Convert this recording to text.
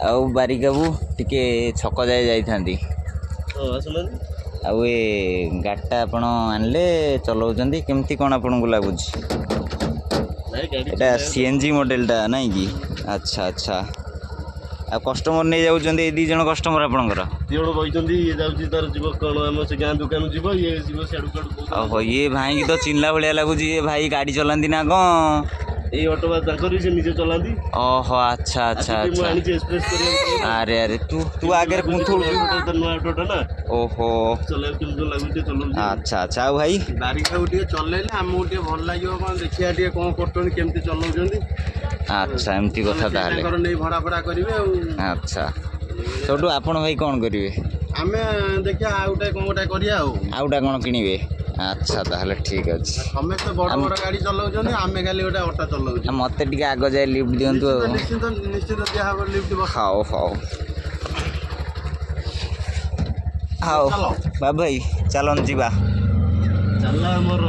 ଆଉ ବାରିକ ବାବୁ ଟିକେ ଛକ ଯାଏ ଯାଇଥାନ୍ତି। ଆଉ ଏ ଗାଡ଼ିଟା ଆପଣ ଆଣିଲେ ଚଲାଉଛନ୍ତି କେମିତି କ'ଣ ଆପଣଙ୍କୁ ଲାଗୁଛି? ଏଇଟା CNG ମଡ଼େଲଟା ନାଇଁ କି? ଆଚ୍ଛା ଆଚ୍ଛା। ଆଉ କଷ୍ଟମର ନେଇ ଯାଉଛନ୍ତି ଏଇ 2 ଜଣ କଷ୍ଟମର ଆପଣଙ୍କର? 2 ଜଣ ରହିଛନ୍ତି। ଇଏ ଯାଉଛି ତାର ଯିବ କ'ଣ ଆମ ସେ ଗାଁ ଦୋକାନ ଯିବ, ଇଏ ଯିବ ସିଆଡ଼ୁ କୁଆଡ଼ୁ। ଓହୋ, ଇଏ ଭାଇକି ତ ଚିହ୍ନିଲା ଭଳିଆ ଲାଗୁଛି। ଇଏ ଭାଇ ଗାଡ଼ି ଚଲାନ୍ତି ନା କ'ଣ? ଏଇ ଅଟୋ ବା ତାଙ୍କର ସେ ନିଜେ ଚଲାନ୍ତି। ଓହୋ, ଆଚ୍ଛା ଆଚ୍ଛା ମୁଁ ଆଚ୍ଛା। ଆଣିଛି ଏକ୍ସପ୍ରେସ୍ କରିବାକୁ। ଆରେ ଆରେ ତୁ ଆଗରେ ପୁଥୁଳୁ। ନୂଆ ଅଟୋଟା ନା। ଓହୋ, ଚଲେଇବାକୁ କେମିତି ଲାଗୁଛି ଟିକେ ଚଲଉଛି। ଆଚ୍ଛା ଆଚ୍ଛା। ଆଉ ଭାଇ ବାରିକକୁ ଟିକେ ଚଲେଇଲେ ଆମକୁ ଟିକେ ଭଲ ଲାଗିବ, କ'ଣ ଦେଖିବା ଟିକେ କ'ଣ କରୁଛନ୍ତି, କେମିତି ଚଲାଉଛନ୍ତି। ଆଚ୍ଛା, ଏମିତି କଥା ତାହେଲେ। ତାଙ୍କର ନେଇ ଭଡ଼ା ଫଡ଼ା କରିବେ ଆଉ। ଆଚ୍ଛା, ସେଇଠୁ ଆପଣ ଭାଇ କ'ଣ କରିବେ? ଆମେ ଦେଖିବା ଆଉ ଗୋଟେ କ'ଣ ଗୋଟେ କରିବା ଆଉ। ଆଉଟା କ'ଣ କିଣିବେ? ଆଚ୍ଛା, ତାହେଲେ ଠିକ୍ ଅଛି। ସମସ୍ତେ ବଡ଼ ବଡ଼ ଗାଡ଼ି ଚଲାଉଛନ୍ତି, ଆମେ ଖାଲି ଗୋଟେ ଅଟୋ ଚଲାଉଛୁ। ମୋତେ ଟିକେ ଆଗ ଯାଏ ଲିଫ୍ଟ ଦିଅନ୍ତୁ ଆଉ। ନିଶ୍ଚିତ ଦିଆହବ ଲିଫ୍ଟ। ହଉ ହଉ ହଉ ବାବୁ ଭାଇ ଚାଲନ୍ତୁ ଯିବା। ଚାଲ ଆମର